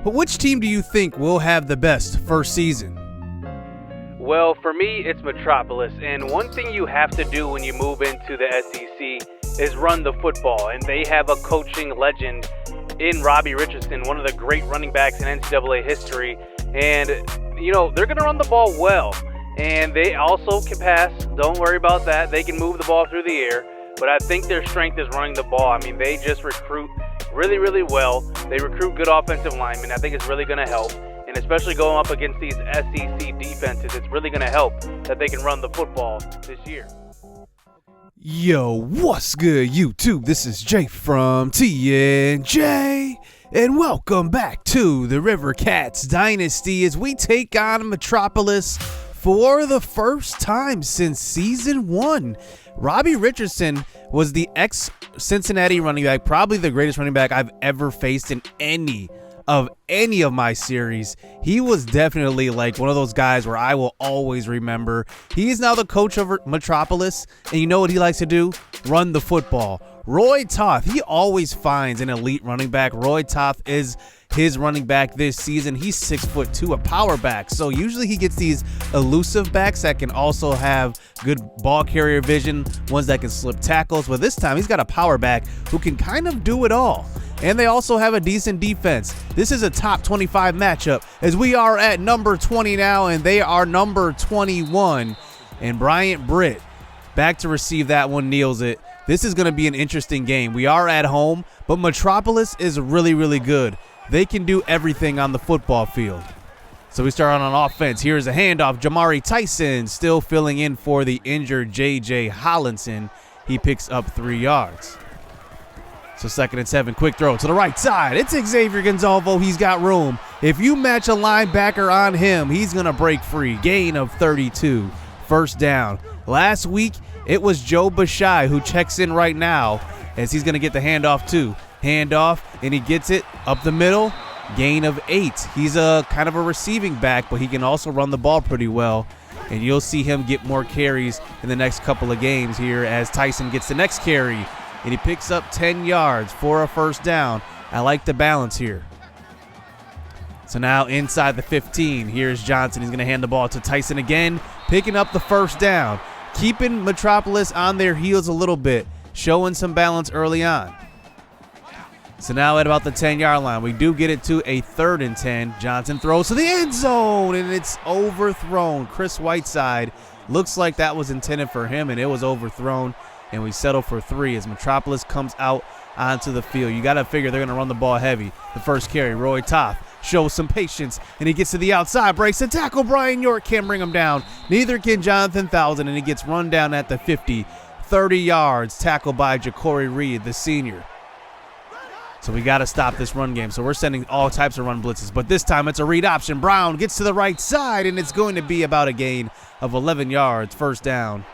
But which team do you think will have the best first season? Well, for me, it's Metropolis. And one thing you have to do when you move into the SEC is run the football. And they have a coaching legend in Robbie Richardson, one of the great running backs in NCAA history. And, you know, they're going to run the ball well. And they also can pass. Don't worry about that. They can move the ball through the air. But I think their strength is running the ball. I mean, they just recruit really, really well. They recruit good offensive linemen. I think it's really going to help. And especially going up against these SEC defenses, it's really going to help that they can run the football this year. Yo, what's good, YouTube? This is Jay from TNJ, and welcome back to the Rivercats Dynasty as we take on Metropolis for the first time since Season 1. Robbie Richardson was the ex-Cincinnati running back, probably the greatest running back I've ever faced in any of my series. He was definitely like one of those guys where I will always remember. He is now the coach of Metropolis, and you know what he likes to do? Run the football. Roy Toth, he always finds an elite running back. Roy Toth is his running back this season. He's 6'2", a power back. So usually he gets these elusive backs that can also have good ball carrier vision, ones that can slip tackles. But this time he's got a power back who can kind of do it all. And they also have a decent defense. This is a top 25 matchup as we are at number 20 now and they are number 21. And Bryant Britt back to receive that one, nails it. This is going to be an interesting game. We are at home, but Metropolis is really, really good. They can do everything on the football field. So we start on offense. Here's a handoff. Jamari Tyson still filling in for the injured J.J. Hollinson. He picks up 3 yards. So 2nd and 7, quick throw to the right side. It's Xavier Gonzalvo. He's got room. If you match a linebacker on him, he's going to break free. Gain of 32. First down. Last week, it was Joe Bashai who checks in right now as he's going to get the handoff too. Handoff, and he gets it up the middle. Gain of 8. He's a kind of a receiving back, but he can also run the ball pretty well. And you'll see him get more carries in the next couple of games here as Tyson gets the next carry. And he picks up 10 yards for a first down. I like the balance here. So now inside the 15, here's Johnson. He's going to hand the ball to Tyson again, picking up the first down. Keeping Metropolis on their heels a little bit, showing some balance early on. So now at about the 10-yard line, we do get it to a 3rd and 10. Johnson throws to the end zone, and it's overthrown. Chris Whiteside, looks like that was intended for him, and it was overthrown. And we settle for 3 as Metropolis comes out onto the field. You got to figure they're going to run the ball heavy. The first carry, Roy Toth shows some patience, and he gets to the outside, breaks the tackle. Brian York can't bring him down. Neither can Jonathan Thousand, and he gets run down at the 50. 30 yards, tackled by Ja'Cory Reed, the senior. So we got to stop this run game. So we're sending all types of run blitzes, but this time it's a read option. Brown gets to the right side, and it's going to be about a gain of 11 yards, first down.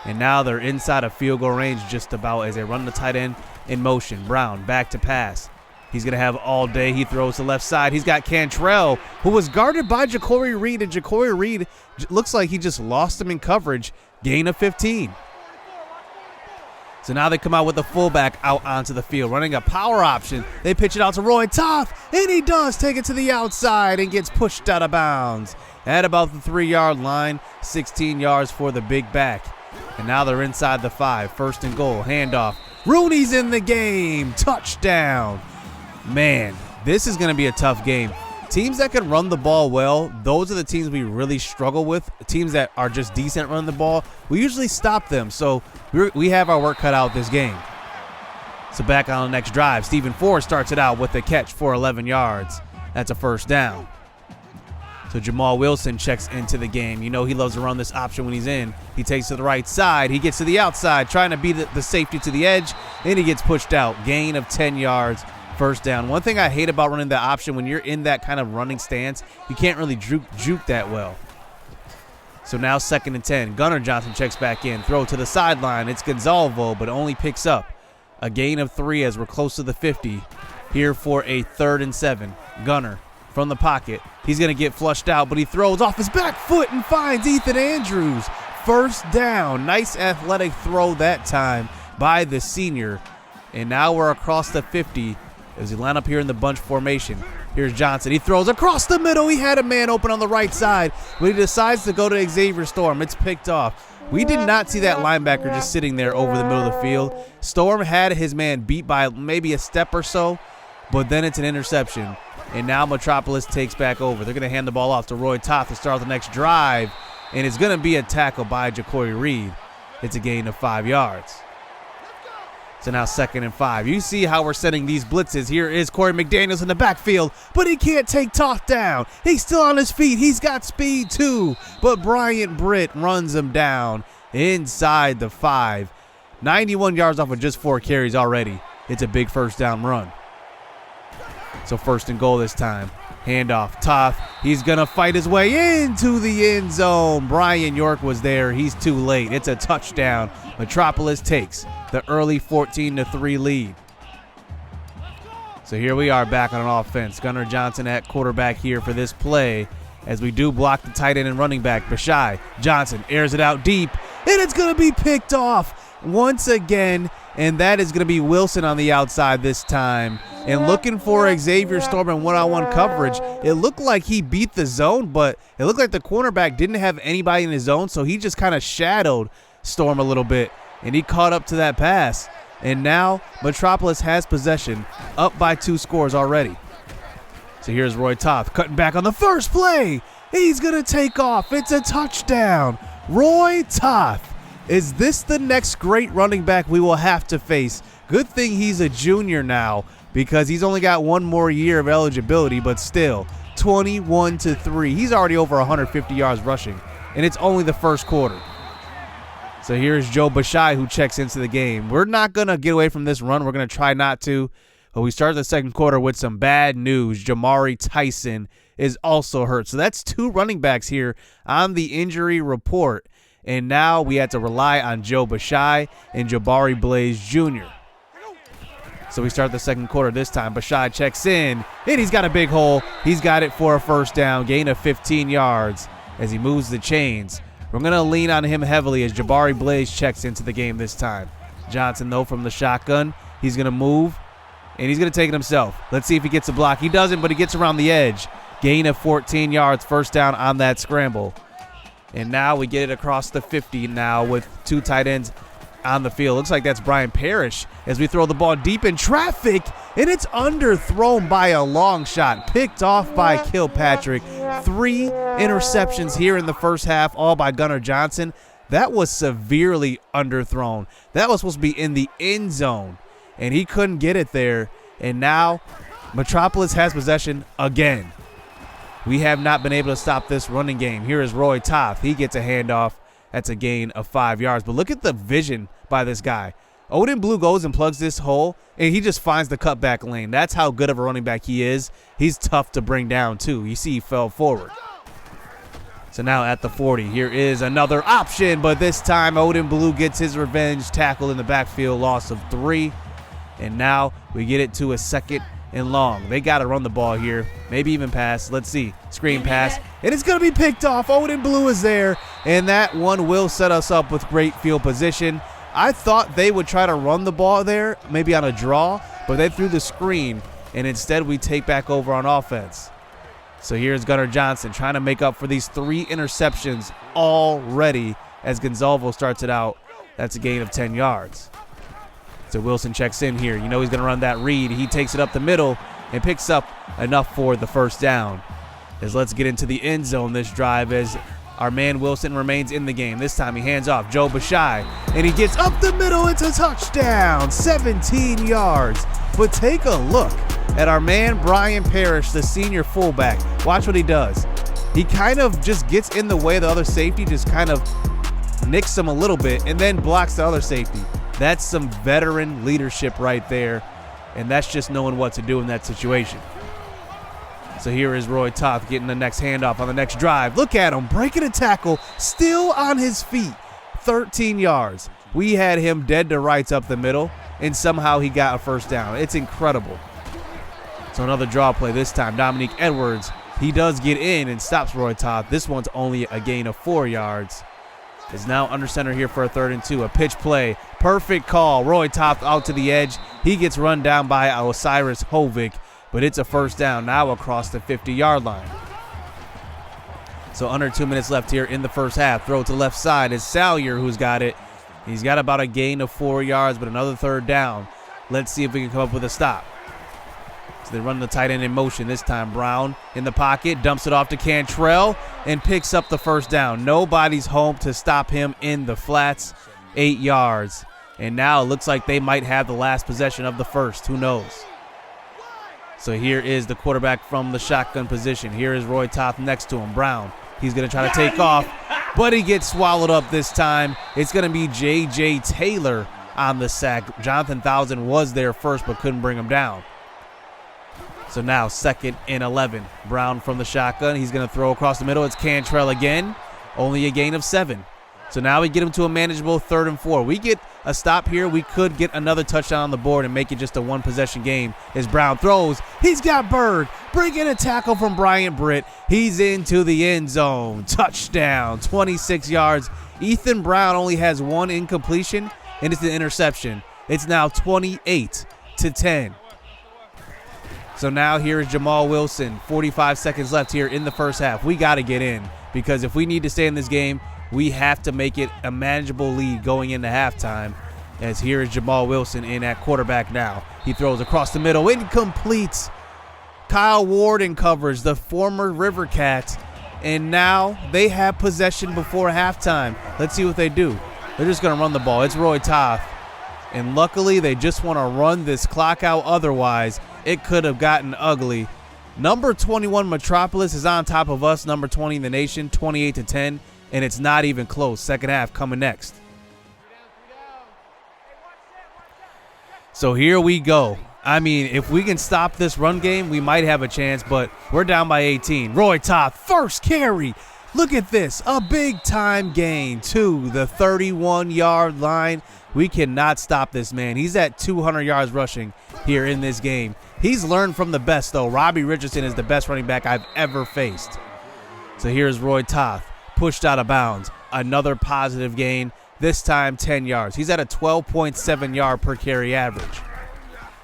And now they're inside of field goal range just about as they run the tight end in motion. Brown back to pass. He's going to have all day. He throws to the left side. He's got Cantrell, who was guarded by Ja'Cory Reed, and Ja'Cory Reed looks like he just lost him in coverage. Gain of 15. So now they come out with the fullback out onto the field, running a power option. They pitch it out to Roy Toth, and he does take it to the outside and gets pushed out of bounds. At about the 3-yard line, 16 yards for the big back. And now they're inside the 5, 1st and goal, handoff. Rooney's in the game, touchdown. Man, this is going to be a tough game. Teams that can run the ball well, those are the teams we really struggle with. Teams that are just decent running the ball, we usually stop them. So we have our work cut out this game. So back on the next drive, Stephen Ford starts it out with a catch for 11 yards. That's a first down. So Jamal Wilson checks into the game. You know he loves to run this option when he's in. He takes to the right side. He gets to the outside, trying to beat the safety to the edge, and he gets pushed out. Gain of 10 yards, first down. One thing I hate about running the option, when you're in that kind of running stance, you can't really juke that well. So now 2nd and 10. Gunnar Johnson checks back in. Throw to the sideline. It's Gonzalvo, but only picks up a gain of 3 as we're close to the 50. Here for a 3rd and 7. Gunnar from the pocket. He's going to get flushed out, but he throws off his back foot and finds Ethan Andrews. First down. Nice athletic throw that time by the senior. And now we're across the 50 as we line up here in the bunch formation. Here's Johnson. He throws across the middle. He had a man open on the right side, but he decides to go to Xavier Storm. It's picked off. We did not see that linebacker just sitting there over the middle of the field. Storm had his man beat by maybe a step or so, but then it's an interception. And now Metropolis takes back over. They're going to hand the ball off to Roy Toth to start the next drive, and it's going to be a tackle by Jacory Reed. It's a gain of 5 yards. So now 2nd and 5. You see how we're setting these blitzes. Here is Corey McDaniels in the backfield, but he can't take Toth down. He's still on his feet. He's got speed too, but Bryant Britt runs him down inside the 5. 91 yards off of just 4 carries already. It's a big first down run. So 1st and goal this time. Handoff, Toth. He's going to fight his way into the end zone. Brian York was there. He's too late. It's a touchdown. Metropolis takes the early 14-3 lead. So here we are back on offense. Gunnar Johnson at quarterback here for this play as we do block the tight end and running back. Bashai Johnson airs it out deep, and it's going to be picked off once again, and that is going to be Wilson on the outside this time. And looking for Xavier Storm in one-on-one coverage. It looked like he beat the zone, but it looked like the cornerback didn't have anybody in his zone, so he just kind of shadowed Storm a little bit, and he caught up to that pass. And now Metropolis has possession, up by 2 scores already. So here's Roy Toth cutting back on the first play. He's going to take off. It's a touchdown. Roy Toth. Is this the next great running back we will have to face? Good thing he's a junior now, because he's only got 1 more year of eligibility, but still, 21-3. He's already over 150 yards rushing, and it's only the first quarter. So here's Joe Bashai who checks into the game. We're not going to get away from this run. We're going to try not to, but we start the second quarter with some bad news. Jamari Tyson is also hurt. So that's 2 running backs here on the injury report, and now we had to rely on Joe Bashai and Jabari Blaze Jr. So we start the second quarter this time. Bashai checks in, and he's got a big hole. He's got it for a first down, gain of 15 yards as he moves the chains. We're going to lean on him heavily as Jabari Blaze checks into the game this time. Johnson, though, from the shotgun. He's going to move, and he's going to take it himself. Let's see if he gets a block. He doesn't, but he gets around the edge. Gain of 14 yards, first down on that scramble. And now we get it across the 50 now with 2 tight ends on the field. Looks like that's Brian Parrish as we throw the ball deep in traffic, and it's underthrown by a long shot, picked off by Kilpatrick. 3 interceptions here in the first half, all by Gunnar Johnson. That was severely underthrown. That was supposed to be in the end zone, and he couldn't get it there. And now Metropolis has possession again. We have not been able to stop this running game. Here is Roy Toth. He gets a handoff. That's a gain of 5 yards. But look at the vision by this guy. Odin Blue goes and plugs this hole, and he just finds the cutback lane. That's how good of a running back he is. He's tough to bring down, too. You see he fell forward. So now at the 40, here is another option, but this time Odin Blue gets his revenge, tackle in the backfield, loss of 3. And now we get it to a 2nd and long. They got to run the ball here, maybe even pass. Let's see. Screen pass, and it's going to be picked off. Odin Blue is there, and that one will set us up with great field position. I thought they would try to run the ball there, maybe on a draw, but they threw the screen, and instead we take back over on offense. So here's Gunnar Johnson trying to make up for these 3 interceptions already as Gonzalvo starts it out. That's a gain of 10 yards. So Wilson checks in here. You know he's going to run that read. He takes it up the middle and picks up enough for the first down. As let's get into the end zone this drive as our man Wilson remains in the game. This time he hands off Joe Bashai, and he gets up the middle. It's a touchdown, 17 yards. But take a look at our man Brian Parrish, the senior fullback. Watch what he does. He kind of just gets in the way of the other safety, just kind of nicks him a little bit, and then blocks the other safety. That's some veteran leadership right there, and that's just knowing what to do in that situation. So here is Roy Toth getting the next handoff on the next drive. Look at him, breaking a tackle, still on his feet, 13 yards. We had him dead to rights up the middle, and somehow he got a first down. It's incredible. So another draw play this time. Dominique Edwards, he does get in and stops Roy Toth. This one's only a gain of 4 yards. Is now under center here for a 3rd and 2. A pitch play. Perfect call. Roy Toth out to the edge. He gets run down by Osiris Hovick. but it's a first down now across the 50-yard line. So under 2 minutes left here in the first half. Throw to the left side is Salyer who's got it. He's got about a gain of 4 yards, but another third down. Let's see if we can come up with a stop. So they run the tight end in motion this time. Brown in the pocket, dumps it off to Cantrell, and picks up the first down. Nobody's home to stop him in the flats. 8 yards. And now it looks like they might have the last possession of the first. Who knows? So here is the quarterback from the shotgun position. Here is Roy Toth next to him. Brown, he's going to try to take off, but he gets swallowed up this time. It's going to be J.J. Taylor on the sack. Jonathan Thousand was there first but couldn't bring him down. So now 2nd and 11. Brown from the shotgun. He's going to throw across the middle. It's Cantrell again. Only a gain of 7. So now we get him to a manageable 3rd and 4. We get a stop here. We could get another touchdown on the board and make it just a one-possession game. As Brown throws, he's got Bird. Bring in a tackle from Bryant Britt. He's into the end zone. Touchdown, 26 yards. Ethan Brown only has 1 incompletion, and it's an interception. It's now 28-10. So now here is Jamal Wilson. 45 seconds left here in the first half. We got to get in because if we need to stay in this game, we have to make it a manageable lead going into halftime. As here is Jamal Wilson in at quarterback now. He throws across the middle, incomplete. Kyle Ward in coverage, the former Rivercats. And now they have possession before halftime. Let's see what they do. They're just going to run the ball. It's Roy Toth. And luckily, they just want to run this clock out. Otherwise, it could have gotten ugly. Number 21 Metropolis is on top of us, number 20 in the nation, 28-10. And it's not even close. Second half coming next. So here we go. I mean, if we can stop this run game, we might have a chance, but we're down by 18. Roy Toth, first carry. Look at this. A big-time gain to the 31-yard line. We cannot stop this man. He's at 200 yards rushing here in this game. He's learned from the best, though. Robbie Richardson is the best running back I've ever faced. So here's Roy Toth. Pushed out of bounds. Another positive gain, this time 10 yards. He's at a 12.7 yard per carry average.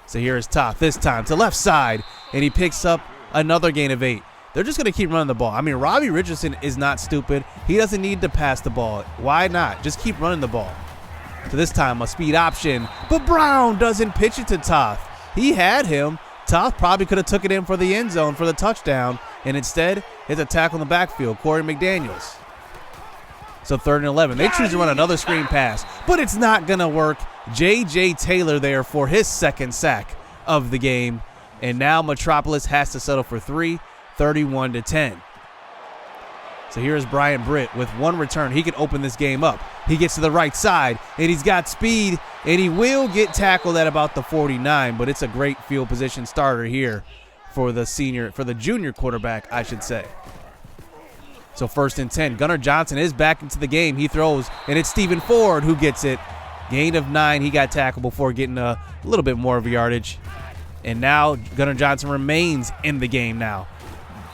So here is Toth, this time to left side, and he picks up another gain of 8. They're just going to keep running the ball. I mean, Robbie Richardson is not stupid. He doesn't need to pass the ball. Why not? Just keep running the ball. So this time a speed option, but Brown doesn't pitch it to Toth. He had him. Toth probably could have took it in for the end zone for the touchdown, and instead it's a tackle in the backfield, Corey McDaniels. So 3rd and 11. They choose to run another screen pass, but it's not going to work. J.J. Taylor there for his 2nd sack of the game. And now Metropolis has to settle for 3, 31-10. So here's Bryant Britt with 1 return. He can open this game up. He gets to the right side, and he's got speed, and he will get tackled at about the 49, but it's a great field position starter here for the junior quarterback, I should say. So 1st and 10. Gunnar Johnson is back into the game. He throws, and it's Stephen Ford who gets it. Gain of 9. He got tackled before getting a little bit more of a yardage. And now Gunnar Johnson remains in the game now.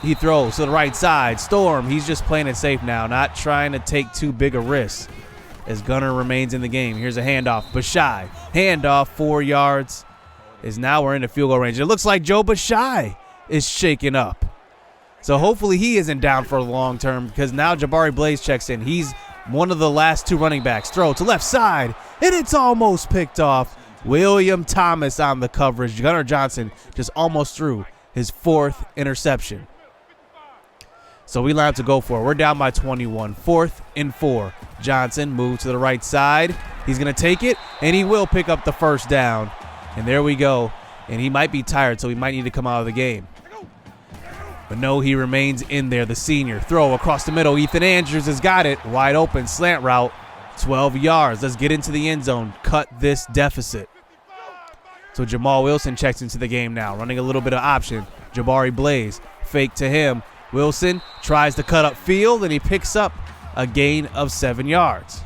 He throws to the right side. Storm, he's just playing it safe now, not trying to take too big a risk as Gunnar remains in the game. Here's a handoff. Bashai, handoff, 4 yards. As now we're in the field goal range. It looks like Joe Bashai is shaken up. So hopefully he isn't down for the long term because now Jabari Blaze checks in. He's one of the last 2 running backs. Throw to left side, and it's almost picked off. William Thomas on the coverage. Gunnar Johnson just almost threw his 4th interception. So we line up to go for it. We're down by 21. 4th and 4. Johnson moved to the right side. He's going to take it, and he will pick up the first down. And there we go. And he might be tired, so he might need to come out of the game. But no, he remains in there. The senior throw across the middle. Ethan Andrews has got it. Wide open slant route. 12 yards. Let's get into the end zone. Cut this deficit. So Jamal Wilson checks into the game now. Running a little bit of option. Jabari Blaze. Fake to him. Wilson tries to cut up field, and he picks up a gain of 7 yards.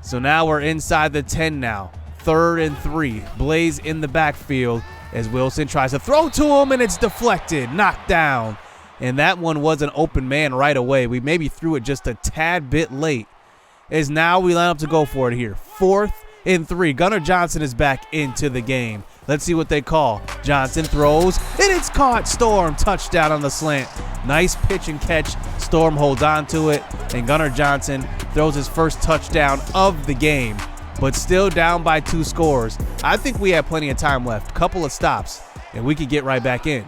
So now we're inside the 10 now. 3rd and 3. Blaze in the backfield. As Wilson tries to throw to him, and it's deflected, knocked down. And that one was an open man right away. We maybe threw it just a tad bit late. As now we line up to go for it here. 4th and 3. Gunnar Johnson is back into the game. Let's see what they call. Johnson throws, and it's caught. Storm, touchdown on the slant. Nice pitch and catch. Storm holds on to it, and Gunnar Johnson throws his first touchdown of the game, but still down by 2 scores. I think we have plenty of time left. Couple of stops, and we could get right back in.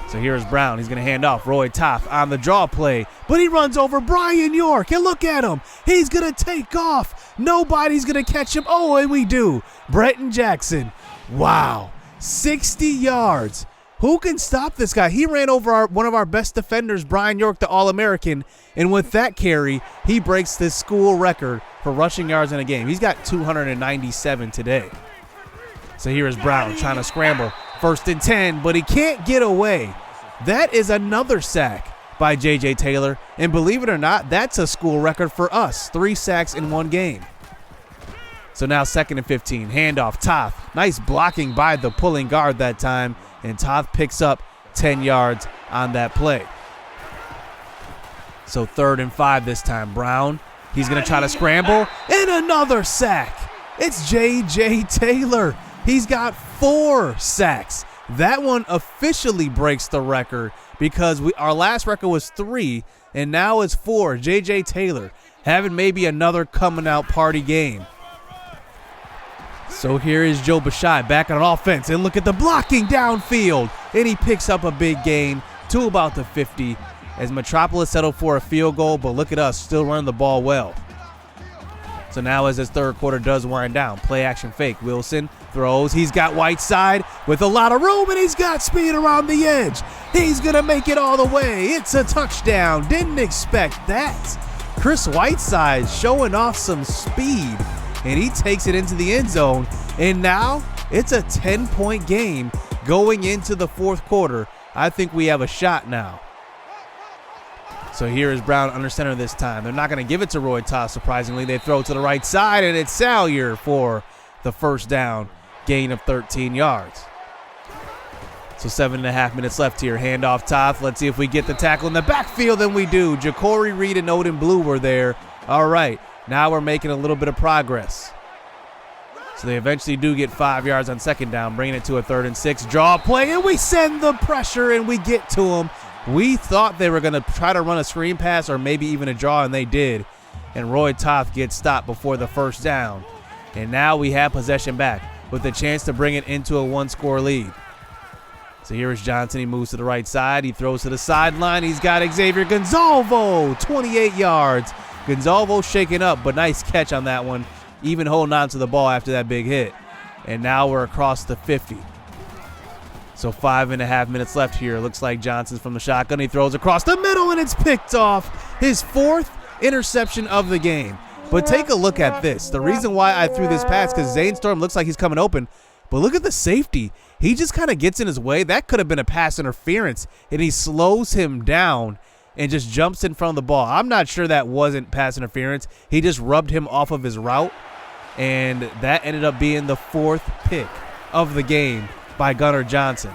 So here's Brown. He's going to hand off. Roy Toth on the draw play, but he runs over Brian York, and look at him. He's going to take off. Nobody's going to catch him. Oh, and we do. Brenton Jackson. Wow. 60 yards. Who can stop this guy? He ran over one of our best defenders, Brian York, the All-American, and with that carry, he breaks this school record for rushing yards in a game. He's got 297 today. So here is Brown trying to scramble. 1st and 10, but he can't get away. That is another sack by J.J. Taylor, and believe it or not, that's a school record for us. 3 sacks in one game. So now 2nd and 15, handoff, Toth. Nice blocking by the pulling guard that time, and Toth picks up 10 yards on that play. So 3rd and 5 this time. Brown, he's going to try to scramble, and another sack. It's J.J. Taylor. He's got 4 sacks. That one officially breaks the record because our last record was 3, and now it's 4. J.J. Taylor having maybe another coming out party game. So here is Joe Bashai back on offense, and look at the blocking downfield, and he picks up a big gain to about the 50 as Metropolis settled for a field goal, but look at us still running the ball well. So now as this 3rd quarter does wind down, play action fake. Wilson throws. He's got Whiteside with a lot of room, and he's got speed around the edge. He's going to make it all the way. It's a touchdown. Didn't expect that. Chris Whiteside showing off some speed, and he takes it into the end zone. And now it's a 10-point game going into the 4th quarter. I think we have a shot now. So here is Brown under center this time. They're not going to give it to Roy Toth, surprisingly. They throw to the right side, and it's Salyer for the 1st down, gain of 13 yards. So 7.5 minutes left here. Handoff Toth. Let's see if we get the tackle in the backfield, and we do. Ja'Cory Reed and Odin Blue were there. All right, now we're making a little bit of progress. So they eventually do get 5 yards on 2nd down, bringing it to a 3rd and 6. Draw play, and we send the pressure, and we get to them. We thought they were going to try to run a screen pass or maybe even a draw, and they did. And Roy Toth gets stopped before the 1st down. And now we have possession back with a chance to bring it into a 1-score lead. So here is Johnson. He moves to the right side. He throws to the sideline. He's got Xavier Gonzalvo, 28 yards. Gonzalvo shaken up, but nice catch on that one, even holding on to the ball after that big hit. And now we're across the 50. So 5.5 minutes left here. Looks like Johnson's from the shotgun. He throws across the middle, and it's picked off. His 4th interception of the game. But take a look at this. The reason why I threw this pass because Zane Storm looks like he's coming open. But look at the safety. He just kind of gets in his way. That could have been a pass interference, and he slows him down and just jumps in front of the ball. I'm not sure that wasn't pass interference. He just rubbed him off of his route, and that ended up being the 4th pick of the game by Gunnar Johnson.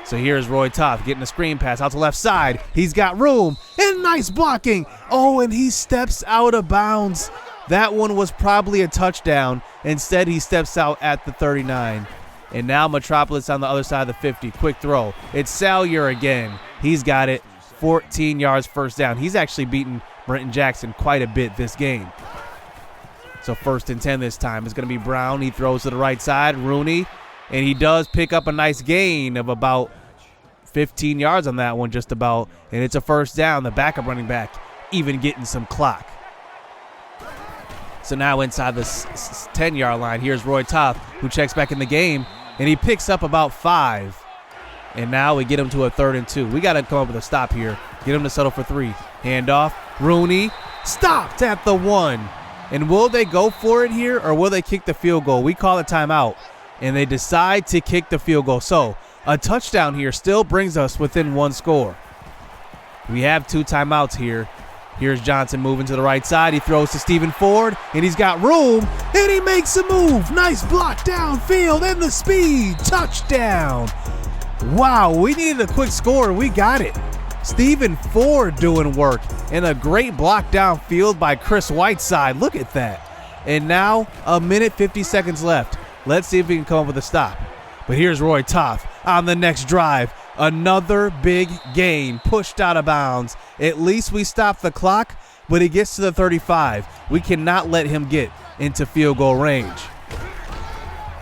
So here's Roy Toth getting a screen pass out to left side. He's got room, and nice blocking. Oh, and he steps out of bounds. That one was probably a touchdown. Instead, he steps out at the 39. And now Metropolis on the other side of the 50. Quick throw. It's Salyer again. He's got it. 14 yards, 1st down. He's actually beaten Brenton Jackson quite a bit this game. So 1st and 10 this time. It's going to be Brown. He throws to the right side. Rooney. And he does pick up a nice gain of about 15 yards on that one, just about. And it's a 1st down. The backup running back even getting some clock. So now inside the 10-yard line, here's Roy Toth, who checks back in the game, and he picks up about 5. And now we get him to a 3rd and 2. We got to come up with a stop here. Get him to settle for 3. Handoff. Rooney stopped at the 1. And will they go for it here, or will they kick the field goal? We call a timeout, and they decide to kick the field goal. So a touchdown here still brings us within 1 score. We have 2 timeouts here. Here's Johnson moving to the right side. He throws to Stephen Ford, and he's got room, and he makes a move. Nice block downfield, and the speed. Touchdown. Wow, we needed a quick score. We got it. Stephen Ford doing work, and a great block downfield by Chris Whiteside. Look at that. And now a minute 50 seconds left. Let's see if we can come up with a stop. But here's Roy Toth on the next drive. Another big gain, pushed out of bounds. At least we stop the clock, but he gets to the 35. We cannot let him get into field goal range.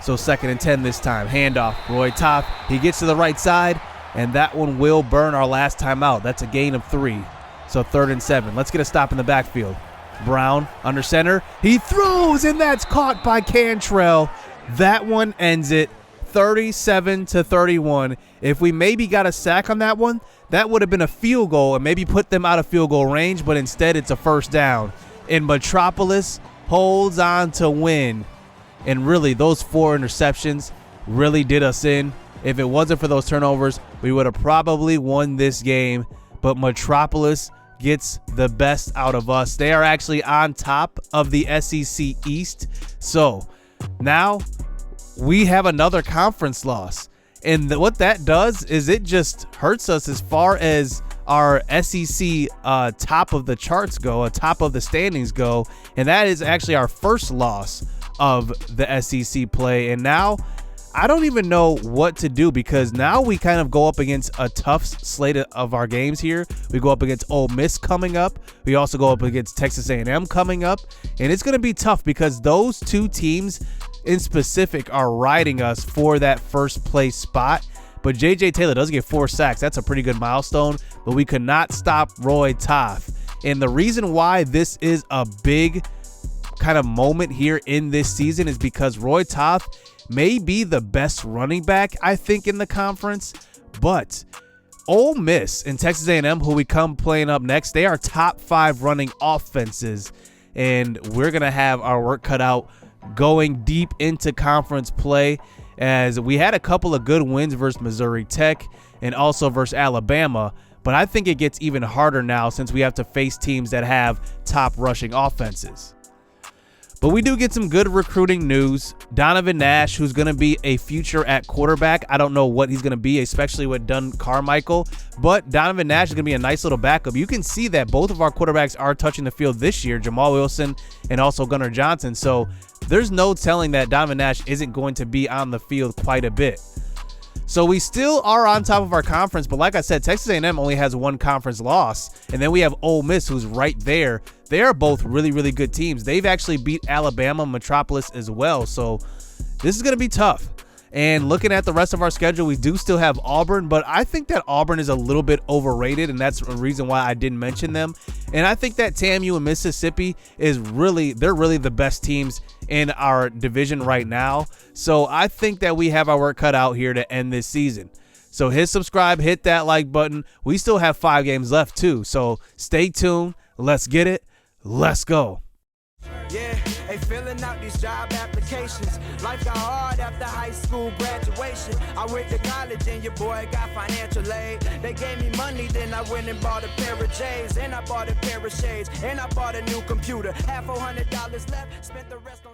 So 2nd and 10 this time. Handoff, Roy Toth. He gets to the right side, and that one will burn our last time out. That's a gain of 3. So 3rd and 7. Let's get a stop in the backfield. Brown under center. He throws, and that's caught by Cantrell. That one ends it. 37-31. If we maybe got a sack on that one, that would have been a field goal and maybe put them out of field goal range, but instead it's a first down. And Metropolis holds on to win. And really, those 4 interceptions really did us in. If it wasn't for those turnovers, we would have probably won this game. But Metropolis gets the best out of us. They are actually on top of the SEC East. So now we have another conference loss. And what that does is it just hurts us as far as our SEC top of the charts go, top of the standings go. And that is actually our first loss of the SEC play. And now I don't even know what to do, because now we kind of go up against a tough slate of our games here. We go up against Ole Miss coming up. We also go up against Texas A&M coming up. And it's going to be tough because those 2 teams in specific are riding us for that first place spot. But J.J. Taylor does get 4 sacks. That's a pretty good milestone, but we could not stop Roy Toth. And the reason why this is a big kind of moment here in this season is because Roy Toth may be the best running back, I think, in the conference. But Ole Miss and Texas A&M, who we come playing up next, they are top 5 running offenses. And we're going to have our work cut out going deep into conference play, as we had a couple of good wins versus Missouri Tech and also versus Alabama. But I think it gets even harder now since we have to face teams that have top rushing offenses. But we do get some good recruiting news. Donovan Nash, who's going to be a future at quarterback. I don't know what he's going to be, especially with Dunn Carmichael. But Donovan Nash is going to be a nice little backup. You can see that both of our quarterbacks are touching the field this year, Jamal Wilson and also Gunnar Johnson. So there's no telling that Donovan Nash isn't going to be on the field quite a bit. So we still are on top of our conference, but like I said, Texas A&M only has 1 conference loss, and then we have Ole Miss, who's right there. They are both really, really good teams. They've actually beat Alabama, Metropolis as well, so this is going to be tough. And looking at the rest of our schedule, we do still have Auburn, but I think that Auburn is a little bit overrated, and that's a reason why I didn't mention them. And I think that TAMU and Mississippi they're really the best teams in our division right now. So I think that we have our work cut out here to end this season. So hit subscribe, hit that like button. We still have 5 games left too, so stay tuned. Let's get it. Let's go. Yeah, hey, filling out these job applications. Life got hard after high school graduation. I went to college and your boy got financial aid. They gave me money, then I went and bought a pair of J's. And I bought a pair of shades. And I bought a new computer. Had $400 left, spent the rest on